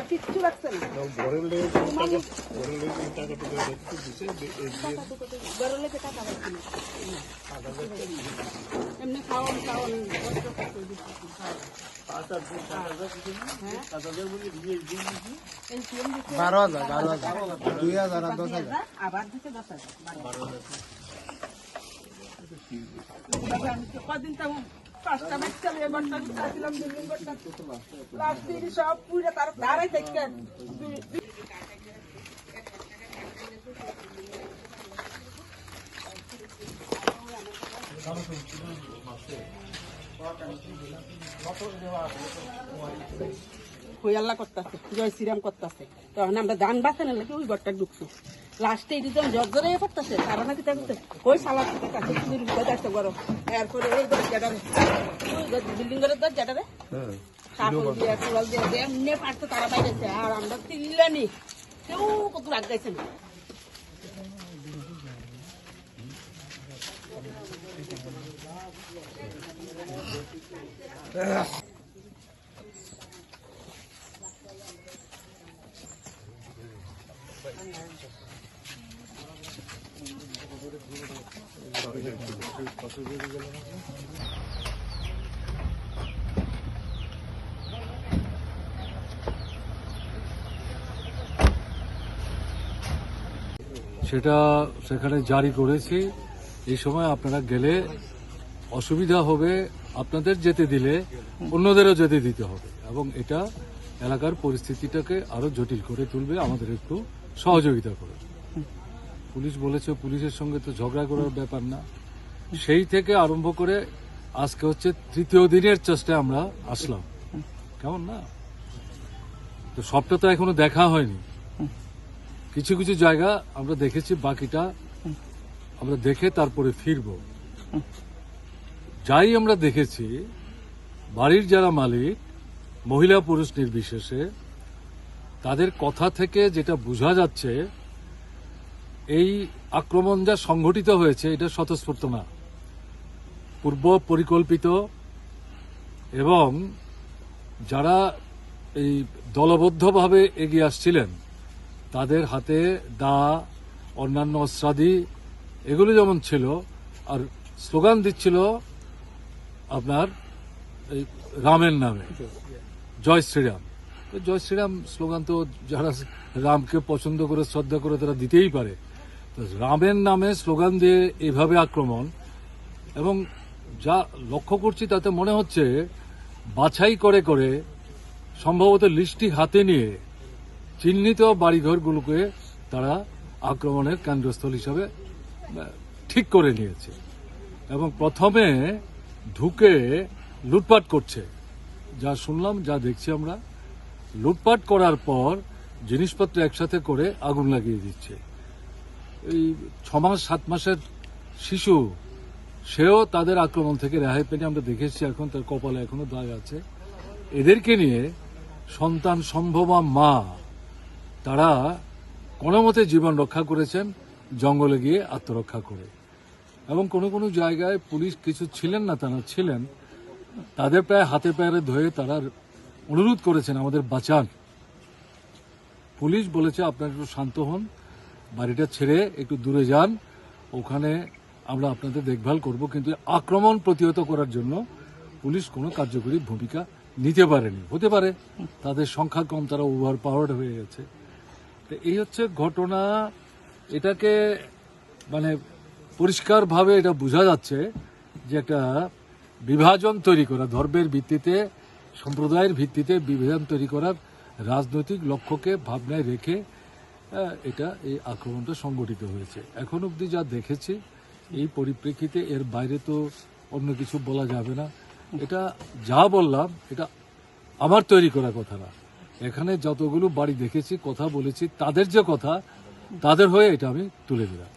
কিচ্ছু লাগছে না, এমনি খাওয়ান খাওয়ান 12,000 2000 আবার দিতে 10,000 কদিন তো 5টা ব্যাগ চালিয়ে বাড়তাম বিল্ডিং করতাম প্লাস্টিক সব পুরো তার ধারে দেখেন। আল্লাহ করতেছে, জয় শ্রীরাম করতেছে, তখন আমরা ধান বাঁচানো নাকি ওই ঘরটা ঢুকছি। লাস্টে এটি যখন জ্বর হয়ে পড়তেছে তারা নাকি তাকে ওই সালাদ কাছে গরম এরপরে ওই দরজাটারে বিল্ডিং ঘরের দরজাটারে কাপড় দিয়ে কুড়াল দিয়ে এমনি পারতো তারা বাইরেছে। আর আমরা তিল্লানি কেউ কত রাগ গাইছে না। সেটা সেখানে জারি করেছি। এই সময় আপনারা গেলে অসুবিধা হবে, আপনাদের যেতে দিলে অন্যদেরও যেতে দিতে হবে এবং এটা এলাকার পরিস্থিতিটাকে আরো জটিল করে তুলবে। আমাদের একটু সহযোগিতা করে। পুলিশ বলেছে পুলিশের সঙ্গে তো ঝগড়া করার ব্যাপার না। সেই থেকে আরম্ভ করে আজকে হচ্ছে 3য় দিনের চেষ্টায় আমরা আসলাম, কেমন না? তো সবটা তো এখনো দেখা হয়নি, কিছু কিছু জায়গা আমরা দেখেছি, বাকিটা আমরা দেখে তারপরে ফিরব। যাই আমরা দেখেছি, বাড়ির যারা মালিক, মহিলা পুরুষ নির্বিশেষে, তাদের কথা থেকে যেটা বোঝা যাচ্ছে এই আক্রমণ যা সংঘটিত হয়েছে এটা স্বতঃস্ফূর্ত না, পূর্ব পরিকল্পিত, এবং যারা এই দলবদ্ধভাবে এগিয়ে আসছিলেন তাদের হাতে দা, অন্যান্য অস্ত্রাদি এগুলো যেমন ছিল, আর স্লোগান দিচ্ছিল আপনার এই রামের নামে, জয় শ্রীরাম। জয় শ্রীরাম স্লোগান তো যারা রামকে পছন্দ করে শ্রদ্ধা করে তারা দিতেই পারে। তো রামের নামে স্লোগান দিয়ে এইভাবে আক্রমণ, এবং যা লক্ষ্য করছি তাতে মনে হচ্ছে বাছাই করে করে সম্ভবত লিস্টটি হাতে নিয়ে চিহ্নিত বাড়িঘরগুলোকে তারা আক্রমণের কেন্দ্রস্থল হিসাবে ঠিক করে নিয়েছে এবং প্রথমে ঢুকে লুটপাট করছে। যা শুনলাম, যা দেখছি আমরা, লুটপাট করার পর জিনিসপত্র একসাথে করে আগুন লাগিয়ে দিচ্ছে। এই 6 মাস 7 মাসের শিশু, সেও তাদের আক্রমণ থেকে রেহাই পেয়ে আমরা দেখেছি, এখন তার কপালে এখনো দাগ আছে। এদেরকে নিয়ে সন্তান সম্ভবা মা তারা কোনো মতে জীবন রক্ষা করেছেন জঙ্গলে গিয়ে আত্মরক্ষা করে। এবং কোনো কোনো জায়গায় পুলিশ কিছু ছিলেন না, তারা ছিলেন, তাদের প্রায় হাতে পায়ে ধরে তারা অনুরোধ করেছেন আমাদের বাঁচান। পুলিশ বলেছে আপনারা একটু শান্ত হন, বাড়িটা ছেড়ে একটু দূরে যান, ওখানে আমরা আপনাদের দেখভাল করব। কিন্তু আক্রমণ প্রতিহত করার জন্য পুলিশ কোনো কার্যকরী ভূমিকা নিতে পারেনি। হতে পারে তাদের সংখ্যা কম, তারা ওভার পাওয়ার্ড হয়ে গেছে। তো এই হচ্ছে ঘটনা। এটাকে মানে পরিষ্কারভাবে এটা বোঝা যাচ্ছে যে একটা বিভাজন তৈরি করা, ধর্মের ভিত্তিতে, সম্প্রদায়ের ভিত্তিতে বিভাজন তৈরি করার রাজনৈতিক লক্ষ্যকে ভাবনায় রেখে এটা এই আক্রমণটা সংগঠিত হয়েছে। এখন অবধি যা দেখেছি এই পরিপ্রেক্ষিতে, এর বাইরে তো অন্য কিছু বলা যাবে না। এটা যা বললাম এটা আমার তৈরি করা কথা না। এখানে যতগুলো বাড়ি দেখেছি, কথা বলেছি, তাদের যে কথা, তাদের হয়ে এটা আমি তুলে দিলাম।